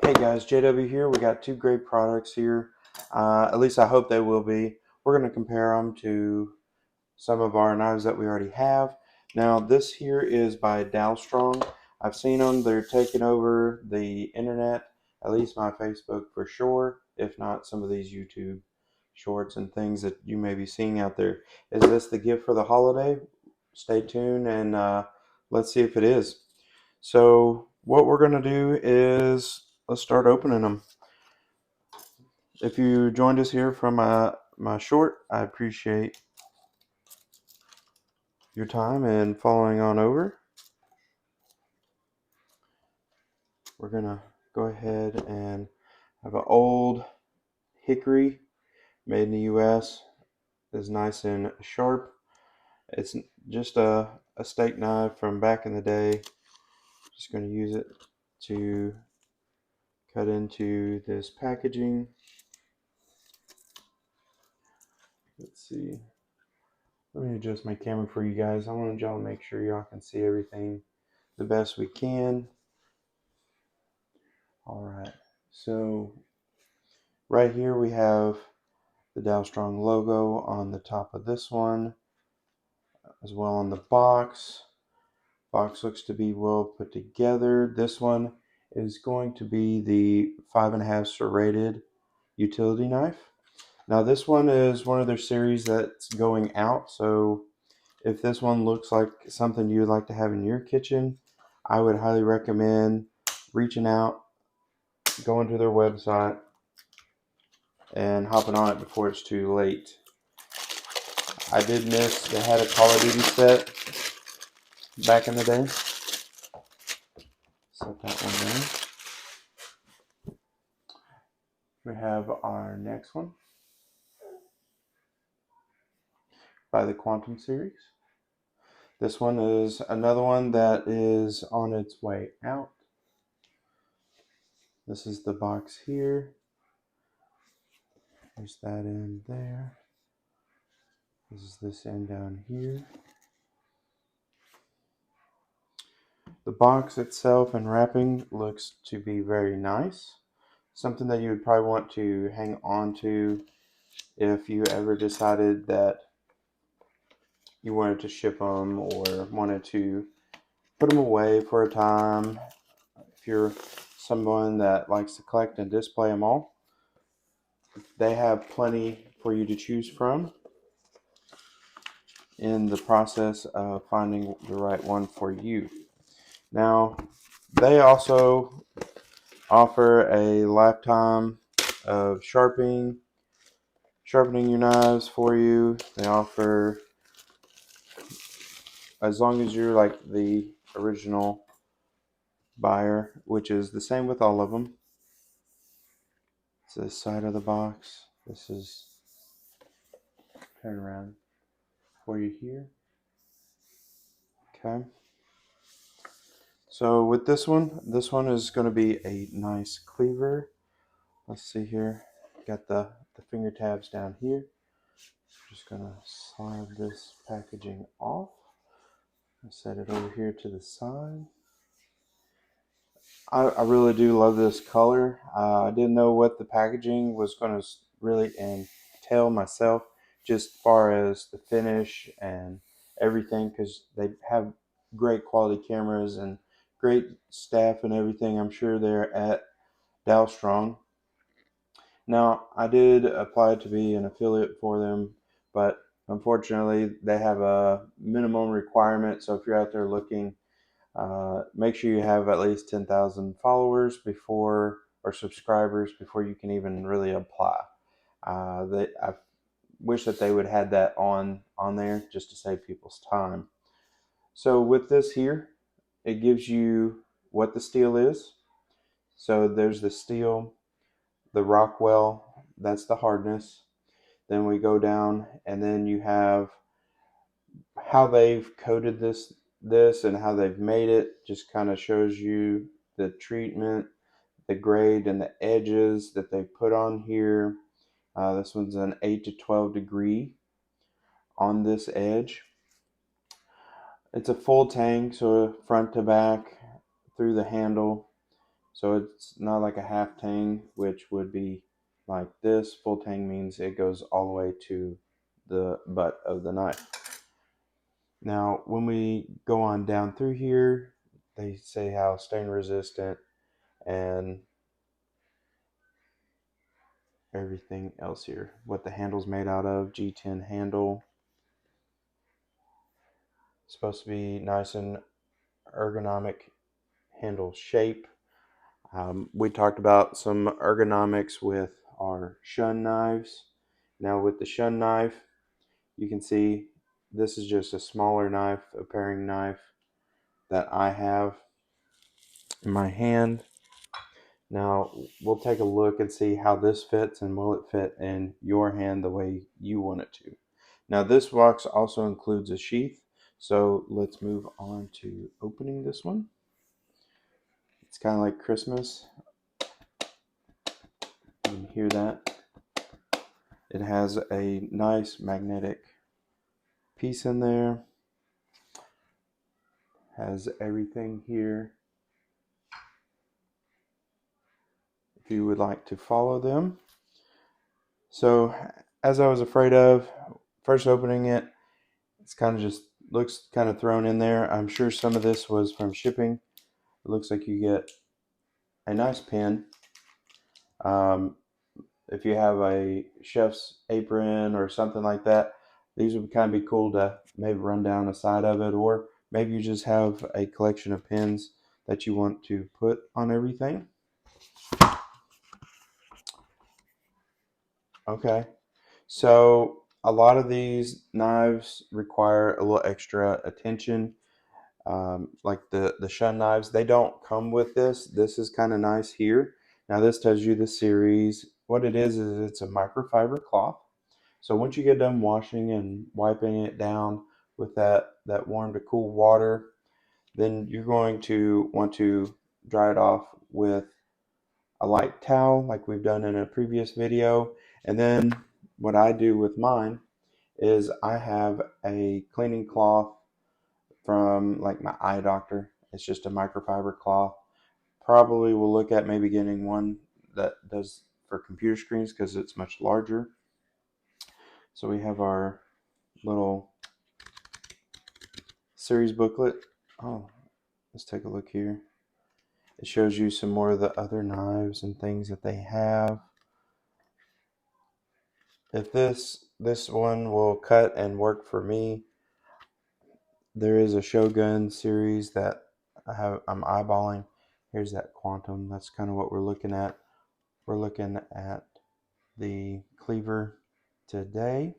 Hey guys, JW here. We got two great products here. At least I hope they will be. We're going to compare them to some of our knives that we already have. Now this here is by Dalstrong. I've seen them. They're taking over the internet, at least my Facebook for sure, if not some of these YouTube shorts and things that you may be seeing out there. Is this the gift for the holiday? Stay tuned and let's see if it is. So what we're going to do is let's start opening them. If you joined us here from my short, I appreciate your time and following on over. We're going to go ahead and have an old hickory made in the US. It's nice and sharp. It's just a steak knife from back in the day. Just going to use it to cut into this packaging. Let's see. Let me adjust my camera for you guys. I want y'all to make sure y'all can see everything the best we can. All right, so right here we have the Dalstrong logo on the top of this one, as well on the box. Box looks to be well put together. This one is going to be the 5.5 serrated utility knife. Now this one is one of their series that's going out, so if this one looks like something you'd like to have in your kitchen, I would highly recommend reaching out, going to their website, and hopping on it before it's too late. I did miss, they had a Call of Duty set back in the day. Set that one in. We have our next one by the Quantum series. This one is another one that is on its way out. This is the box here. There's that end there. This is this end down here. The box itself and wrapping looks to be very nice. Something that you would probably want to hang on to if you ever decided that you wanted to ship them or wanted to put them away for a time. If you're someone that likes to collect and display them all, they have plenty for you to choose from in the process of finding the right one for you. Now, they also offer a lifetime of sharpening your knives for you. They offer, as long as you're like the original buyer, which is the same with all of them. It's this side of the box. This is, turn around for you here. Okay. So with this one is going to be a nice cleaver. Let's see here. Got the finger tabs down here. Just going to slide this packaging off. Set it over here to the side. I really do love this color. I didn't know what the packaging was going to really entail myself, just as far as the finish and everything, because they have great quality cameras and great staff and everything. I'm sure they're at Dalstrong. Now, I did apply to be an affiliate for them, but unfortunately, they have a minimum requirement. So if you're out there looking, make sure you have at least 10,000 followers before, or subscribers, before you can even really apply. I wish that they would have that on there just to save people's time. So with this here, it gives you what the steel is. So there's the steel, the Rockwell, that's the hardness. Then we go down, and then you have how they've coated this and how they've made it. Just kind of shows you the treatment, the grade, and the edges that they put on here. This one's an 8 to 12 degree on this edge. It's a full tang, so front to back through the handle. So it's not like a half tang, which would be like this. Full tang means it goes all the way to the butt of the knife. Now, when we go on down through here, they say how stain resistant and everything else here. What the handle's made out of, G10 handle. It's supposed to be nice and ergonomic handle shape. We talked about some ergonomics with our shun knives. Now with the shun knife, you can see this is just a smaller knife, a paring knife that I have in my hand. Now we'll take a look and see how this fits and will it fit in your hand the way you want it to. Now this box also includes a sheath, so let's move on to opening this one. It's kind of like Christmas. You can hear that. It has a nice magnetic piece in there. Has everything here if you would like to follow them. So as I was afraid of, first opening it, it's kind of just looks kind of thrown in there. I'm sure some of this was from shipping. It looks like you get a nice pin. Um, if you have a chef's apron or something like that, these would kind of be cool to maybe run down the side of it, or maybe you just have a collection of pins that you want to put on everything. Okay, so a lot of these knives require a little extra attention. Like the shun knives, they don't come with this. This is kind of nice here. Now this tells you the series. What it is it's a microfiber cloth. So once you get done washing and wiping it down with that warm to cool water, then you're going to want to dry it off with a light towel like we've done in a previous video. And then what I do with mine is I have a cleaning cloth from like my eye doctor. It's just a microfiber cloth. Probably will look at maybe getting one that does for computer screens because it's much larger. So we have our little series booklet. Oh, let's take a look here. It shows you some more of the other knives and things that they have. If this one will cut and work for me, there is a Shogun series that I'm eyeballing. Here's that Quantum. That's kind of what we're looking at. We're looking at the cleaver today.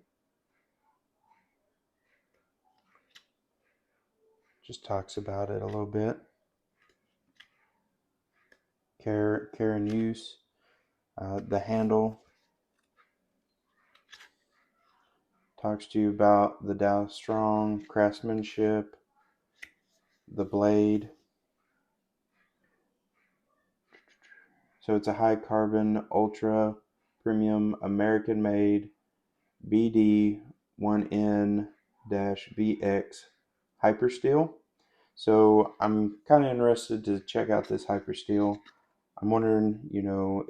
Just talks about it a little bit. Care and use. The handle talks to you about the Dalstrong craftsmanship, the blade. So it's a high carbon, ultra premium, American made BD1N-VX Hypersteel. So I'm kind of interested to check out this Hypersteel. I'm wondering,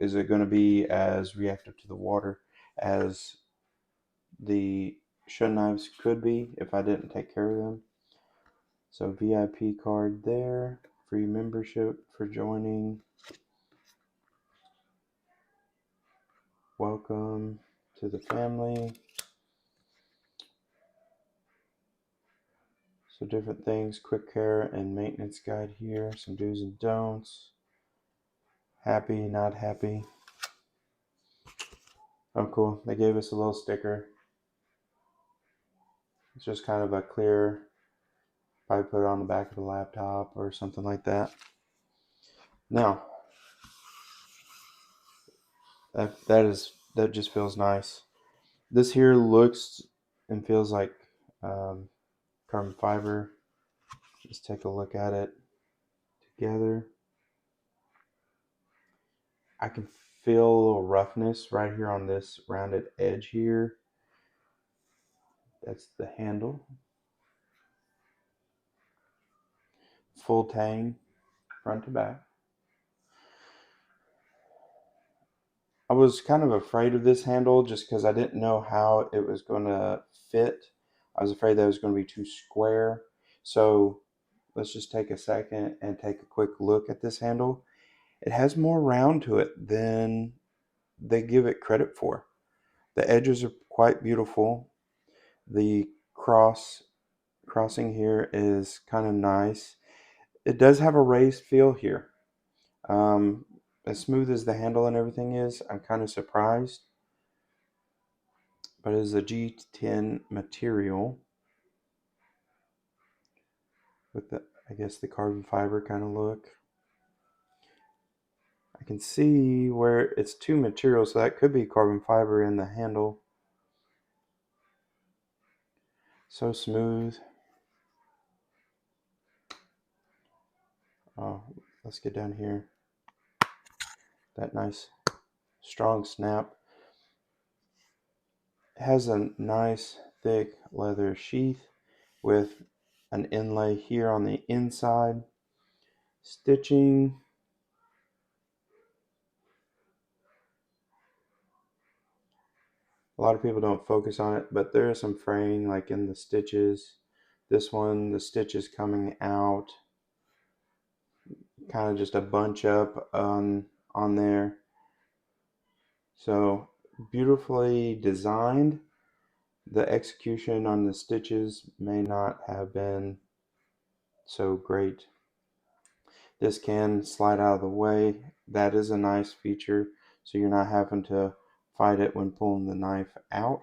is it going to be as reactive to the water as the shun knives could be if I didn't take care of them? So VIP card there, free membership for joining. Welcome to the family. So different things, quick care and maintenance guide here, some do's and don'ts. Happy, not happy. Oh, cool. They gave us a little sticker. It's just kind of a clear, probably put it on the back of the laptop or something like that. Now, that just feels nice. This here looks and feels like carbon fiber. Just take a look at it together. I can feel a little roughness right here on this rounded edge here. That's the handle. Full tang, front to back. was kind of afraid of this handle just because I didn't know how it was going to fit. I was afraid that it was going to be too square. So let's just take a second and take a quick look at this handle. It has more round to it than they give it credit for. The edges are quite beautiful. The crossing here is kind of nice. It does have a raised feel here. Um, as smooth as the handle and everything is, I'm kind of surprised. But it is a G10 material with the, I guess, the carbon fiber kind of look. I can see where it's two materials, so that could be carbon fiber in the handle. So smooth. Oh, let's get down here. That nice strong snap. It has a nice thick leather sheath with an inlay here on the inside. Stitching. A lot of people don't focus on it, but there is some fraying like in the stitches. This one, the stitch is coming out, kind of just a bunch up on there. So beautifully designed. The execution on the stitches may not have been so great. This can slide out of the way. That is a nice feature, so you're not having to fight it when pulling the knife out.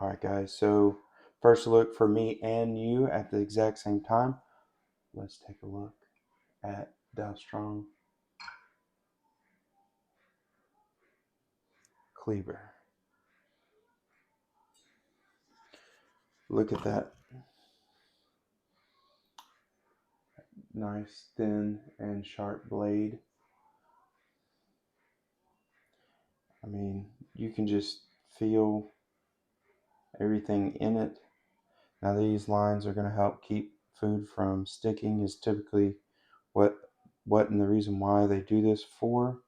Alright guys, so first look for me and you at the exact same time. Let's take a look at Dalstrong Cleaver. Look at that nice thin and sharp blade. I mean, you can just feel everything in it. Now these lines are going to help keep food from sticking, is typically what and the reason why they do this for.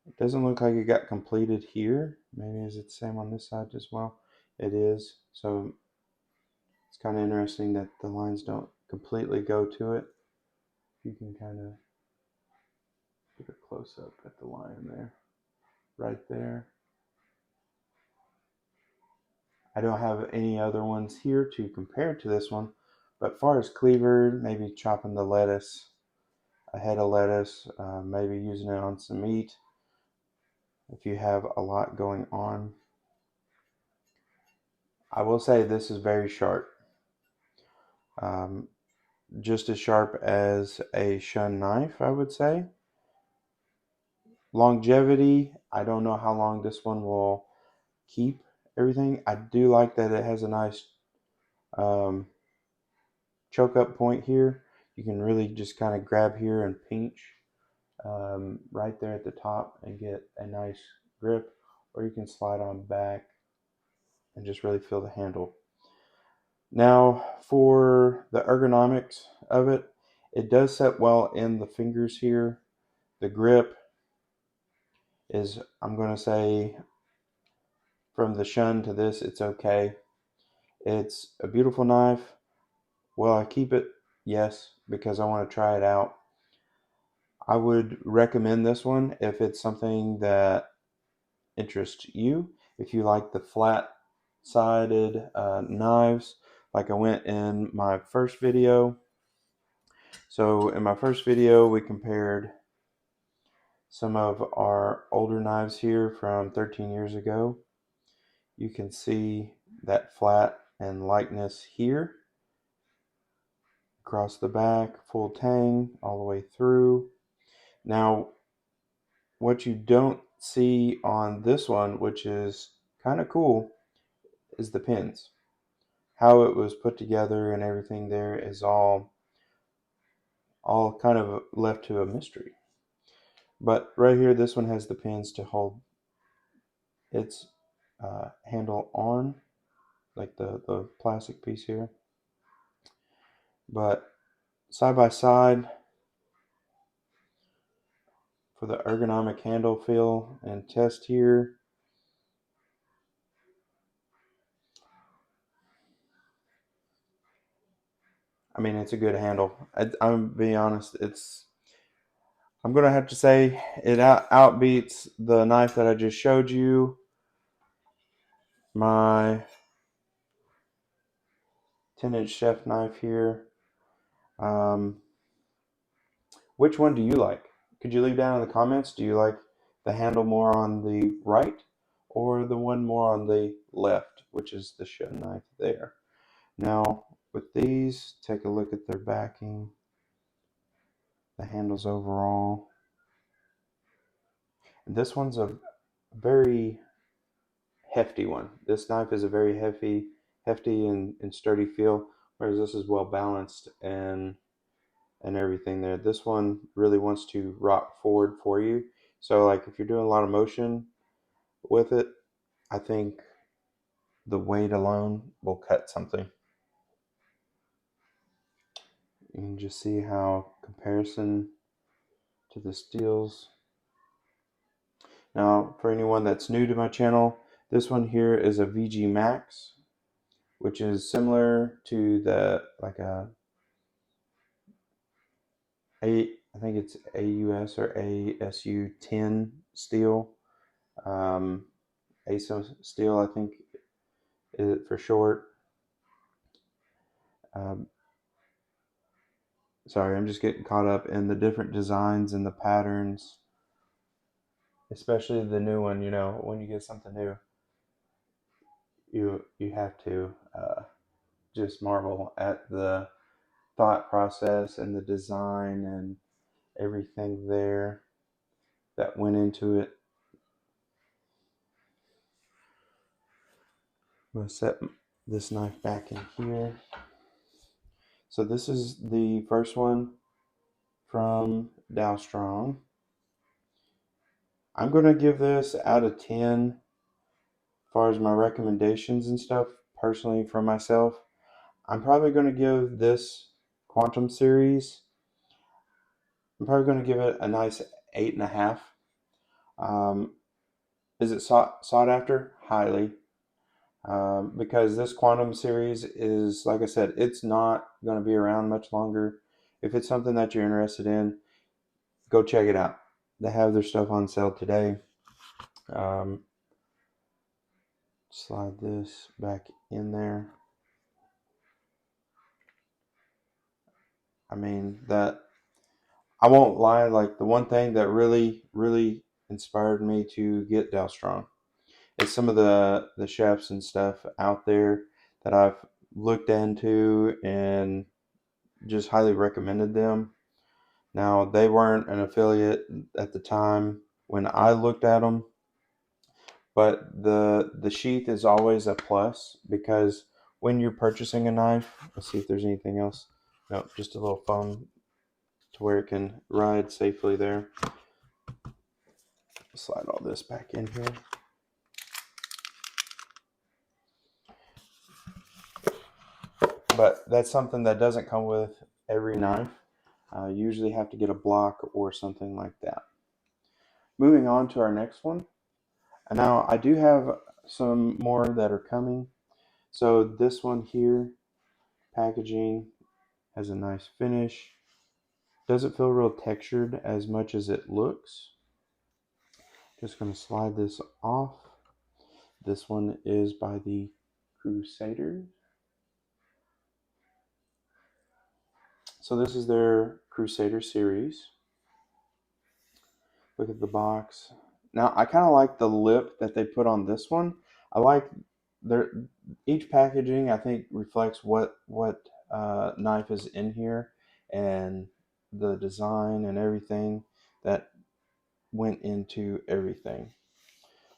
It doesn't look like it got completed here. Maybe is it the same on this side as well? It is. So it's kind of interesting that the lines don't completely go to it. You can kind of get a close up at the line there, right there. I don't have any other ones here to compare to this one, but as far as cleaver, maybe chopping the lettuce, a head of lettuce, maybe using it on some meat if you have a lot going on. I will say this is very sharp. Um, just as sharp as a shun knife, I would say. Longevity, I don't know how long this one will keep everything. I do like that it has a nice um, choke up point here. You can really just kind of grab here and pinch right there at the top and get a nice grip, or you can slide on back and just really feel the handle. Now for the ergonomics of it, it does set well in the fingers here. The grip is, I'm going to say, from the shun to this, it's okay. It's a beautiful knife. Will I keep it? Yes, because I want to try it out. I would recommend this one if it's something that interests you. If you like the flat-sided knives, like I went in my first video. So in my first video, we compared some of our older knives here from 13 years ago. You can see that flat and lightness here. Across the back, full tang, all the way through. Now, what you don't see on this one, which is kind of cool, is the pins. How it was put together and everything there is all kind of left to a mystery. But right here, this one has the pins to hold its handle on, like the plastic piece here. But side by side, for the ergonomic handle feel and test here. I mean, it's a good handle. I'm being honest. I'm gonna have to say it outbeats the knife that I just showed you. My 10-inch chef knife here. Um, which one do you like? Could you leave down in the comments? Do you like the handle more on the right or the one more on the left, which is the chef knife there? Now, with these, take a look at their backing, the handles overall. And this one's a very hefty one. This knife is a very hefty and sturdy feel, whereas this is well balanced and everything there. This one really wants to rock forward for you. So like if you're doing a lot of motion with it, I think the weight alone will cut something. You can just see how comparison to the steels. Now, for anyone that's new to my channel, this one here is a VG Max, which is similar to the I think it's AUS or ASU 10 steel. ASO steel, I think, is it for short. Um, sorry, I'm just getting caught up in the different designs and the patterns, especially the new one. You know, when you get something new, you have to just marvel at the thought process and the design and everything there that went into it. I'm going to set this knife back in here. So this is the first one from Dalstrong. I'm going to give this out of 10 as far as my recommendations and stuff personally for myself. I'm probably going to give this Quantum series, I'm probably going to give it a nice 8.5. Is it sought after? Highly. Because this Quantum series is, like I said, it's not going to be around much longer. If it's something that you're interested in, go check it out. They have their stuff on sale today. Slide this back in there. I mean, that I won't lie, like the one thing that really inspired me to get Dalstrong is some of the chefs and stuff out there that I've looked into and just highly recommended them. Now, they weren't an affiliate at the time when I looked at them, but the sheath is always a plus because when you're purchasing a knife, let's see if there's anything else. No, just a little foam to where it can ride safely there. Slide all this back in here. But that's something that doesn't come with every knife. You usually have to get a block or something like that. Moving on to our next one. And now I do have some more that are coming. So this one here, packaging, has a nice finish. Doesn't feel real textured as much as it looks. Just going to slide this off. This one is by the Crusader. So this is their Crusader series. Look at the box. Now I kind of like the lip that they put on this one. I like their each packaging. I think reflects what knife is in here and the design and everything that went into everything.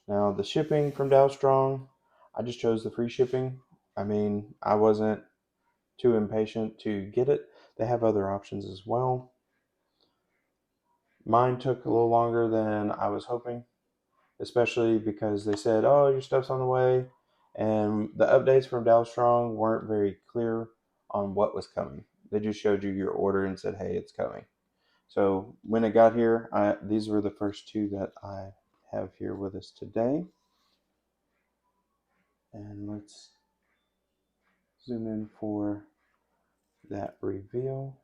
Now the shipping from Dalstrong, I just chose the free shipping. I mean, I wasn't too impatient to get it. They have other options as well. Mine took a little longer than I was hoping, especially because they said, "Oh, your stuff's on the way," and the updates from Dalstrong weren't very clear on what was coming. They just showed you your order and said, "Hey, it's coming." So when it got here, these were the first two that I have here with us today. And let's zoom in for that reveal.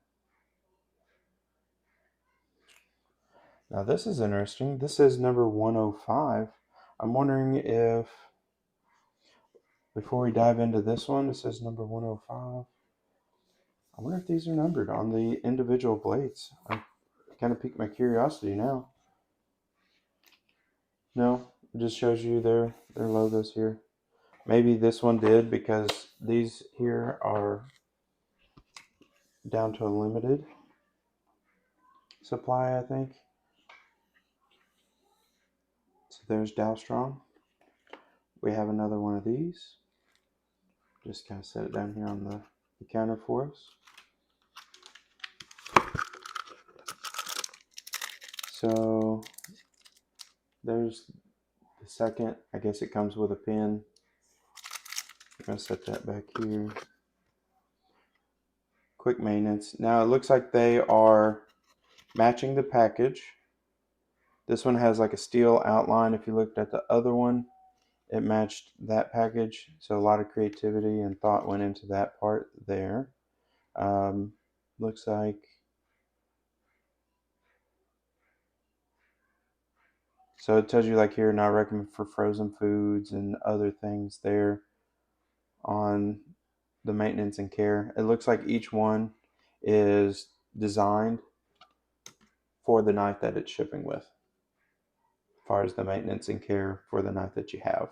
Now this is interesting. This is number 105. I'm wondering if, before we dive into this one, it says number 105. I wonder if these are numbered on the individual blades. I kind of piqued my curiosity now. No, it just shows you their logos here. Maybe this one did because these here are down to a limited supply, I think. So there's Dalstrong. We have another one of these. Just kind of set it down here on the counter for us. So there's the second. I guess it comes with a pin. I'm going to set that back here. Quick maintenance. Now it looks like they are matching the package. This one has like a steel outline. If you looked at the other one, it matched that package. So a lot of creativity and thought went into that part there. Looks like, so it tells you like here, not recommended for frozen foods and other things there on the maintenance and care. It looks like each one is designed for the knife that it's shipping with, as far as the maintenance and care for the knife that you have.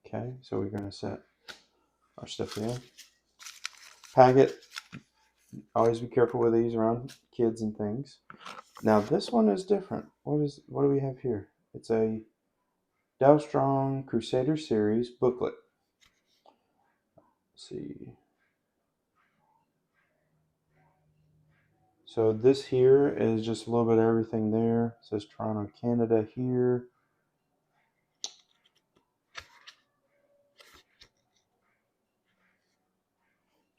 Okay, so we're going to set our stuff in. Pack it. Always be careful with these around kids and things. Now this one is different. What do we have here? It's a Dalstrong Crusader Series booklet. Let's see. So this here is just a little bit of everything there. It says Toronto, Canada here.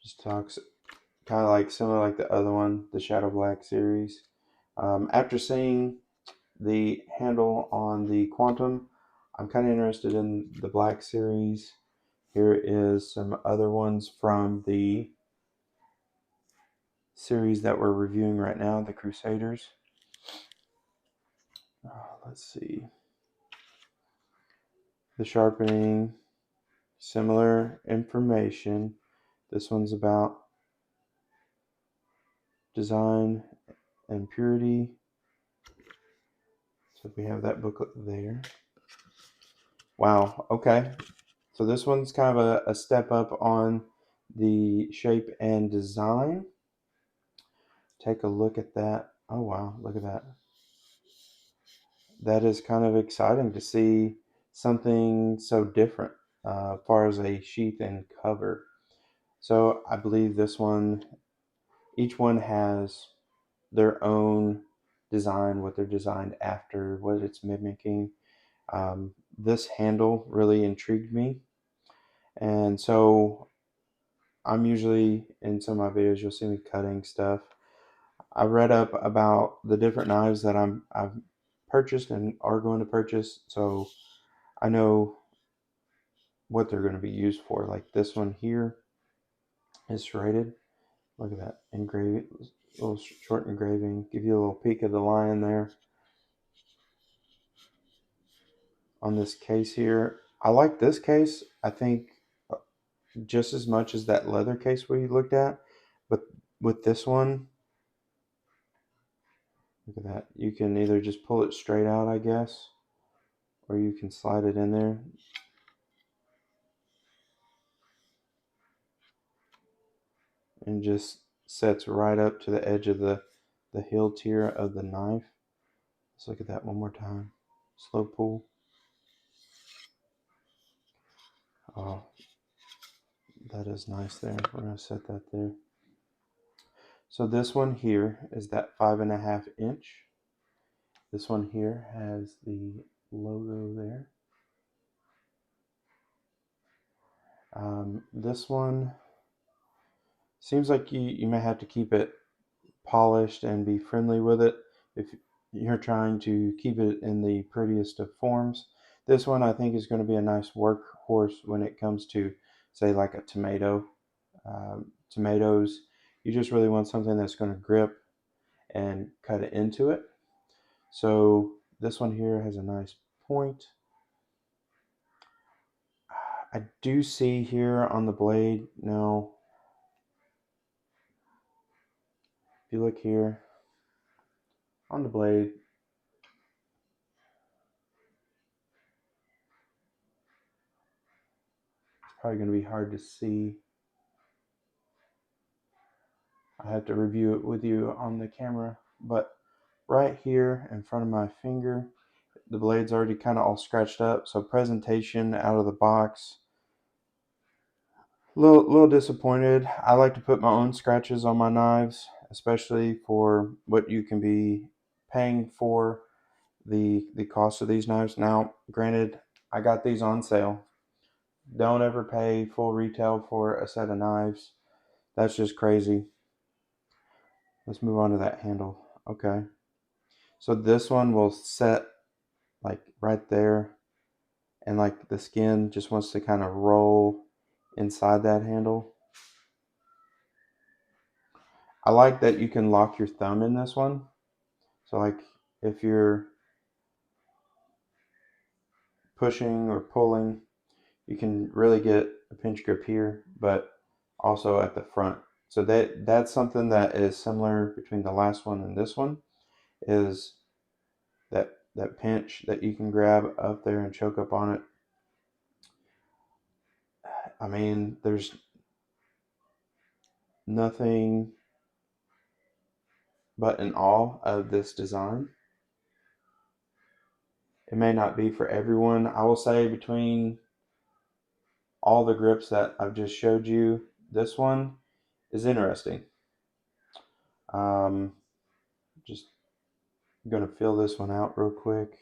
Just talks kind of like similar like the other one, the Shadow Black series. After seeing the handle on the Quantum, I'm kind of interested in the Black series. Here is some other ones from the series that we're reviewing right now, the Crusaders. Let's see. The sharpening, similar information. This one's about design and purity. So we have that booklet there. Wow, okay. So this one's kind of a step up on the shape and design. Take a look at that. Oh wow, look at that. That is kind of exciting to see something so different as far as a sheath and cover. So I believe this one, each one has their own design, what they're designed after, what it's mimicking. This handle really intrigued me. And so I'm usually, in some of my videos, you'll see me cutting stuff. I read up about the different knives that I've purchased and are going to purchase, so I know what they're going to be used for. Like this one here is serrated. Look at that engraving, little short engraving. Give you a little peek of the lion there on this case here. I like this case. I think just as much as that leather case we looked at, but with this one, look at that. You can either just pull it straight out, I guess, or you can slide it in there. And just sets right up to the edge of the hilt here of the knife. Let's look at that one more time. Slow pull. Oh, that is nice there. We're going to set that there. So this one here is that 5.5 inch. This one here has the logo there. This one seems like you may have to keep it polished and be friendly with it if you're trying to keep it in the prettiest of forms. This one I think is going to be a nice workhorse when it comes to, say, like a tomato. Tomatoes, you just really want something that's going to grip and cut it into it. So this one here has a nice point. I do see here on the blade now, if you look here on the blade, it's probably going to be hard to see. I have to review it with you on the camera, but right here in front of my finger, the blade's already kind of all scratched up. So presentation out of the box, little disappointed. I like to put my own scratches on my knives, especially for what you can be paying for the cost of these knives. Now, granted, I got these on sale. Don't ever pay full retail for a set of knives. That's just crazy. Let's move on to that handle. Okay. So this one will set like right there, and like the skin just wants to kind of roll inside that handle. I like that you can lock your thumb in this one. So like if you're pushing or pulling, you can really get a pinch grip here, but also at the front. So that's something that is similar between the last one and this one, is that pinch that you can grab up there and choke up on it. I mean, there's nothing but in awe of this design. It may not be for everyone. I will say between all the grips that I've just showed you, this one is interesting. Um, just gonna fill this one out real quick.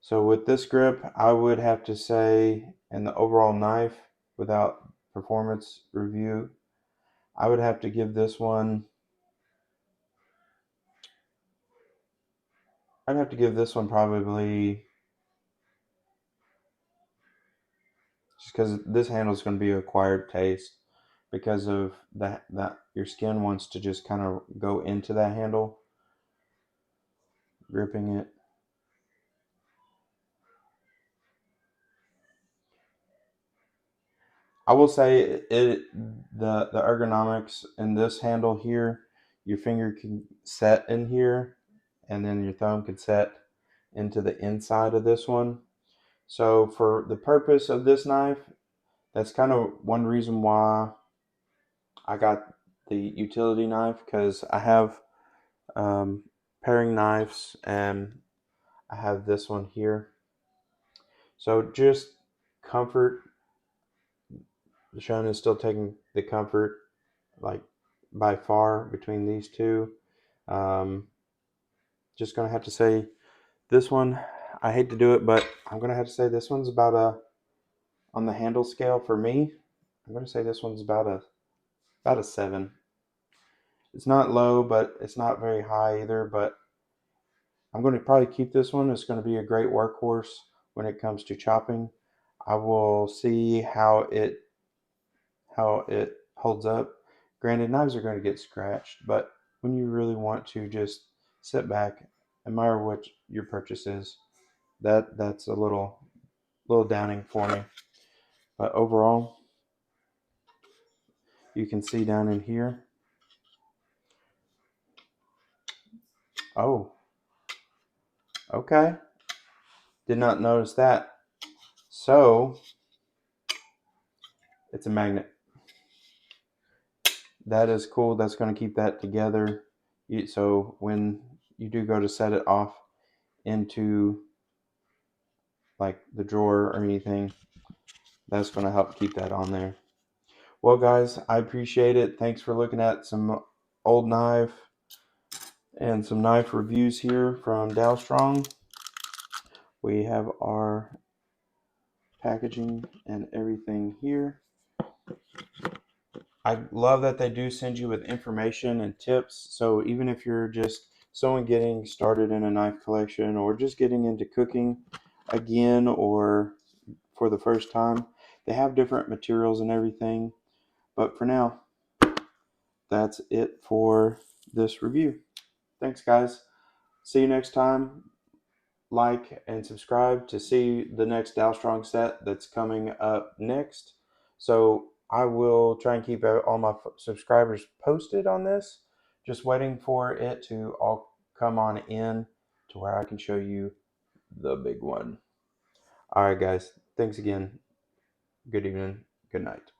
So with this grip, I would have to say, in the overall knife, without performance review, I would have to give this one, I'd have to give this one probably, just because this handle is going to be an acquired taste, because of that your skin wants to just kind of go into that handle, gripping it. I will say the ergonomics in this handle here, your finger can set in here, and then your thumb can set into the inside of this one. So for the purpose of this knife, that's kind of one reason why I got the utility knife, because I have paring knives and I have this one here. So just comfort, Sean is still taking the comfort like by far between these two. Um, just gonna have to say this one. I hate to do it, but I'm gonna have to say this one's about a, on the handle scale for me. I'm gonna say this one's about a 7. It's not low, but it's not very high either. But I'm going to probably keep this one. It's going to be a great workhorse when it comes to chopping. I will see how it holds up. Granted, knives are going to get scratched, but when you really want to just sit back, admire what your purchase is, that's a little downing for me. But overall, you can see down in here. Oh, okay. Did not notice that. So it's a magnet. That is cool. That's going to keep that together. So when you do go to set it off into like the drawer or anything, that's going to help keep that on there. Well, guys, I appreciate it. Thanks for looking at some old knife and some knife reviews here from Dalstrong. We have our packaging and everything here. I love that they do send you with information and tips. So even if you're just someone getting started in a knife collection or just getting into cooking again or for the first time, they have different materials and everything. But for now, that's it for this review. Thanks, guys. See you next time. Like and subscribe to see the next Dalstrong set that's coming up next. So I will try and keep all my subscribers posted on this. Just waiting for it to all come on in to where I can show you the big one. All right, guys. Thanks again. Good evening. Good night.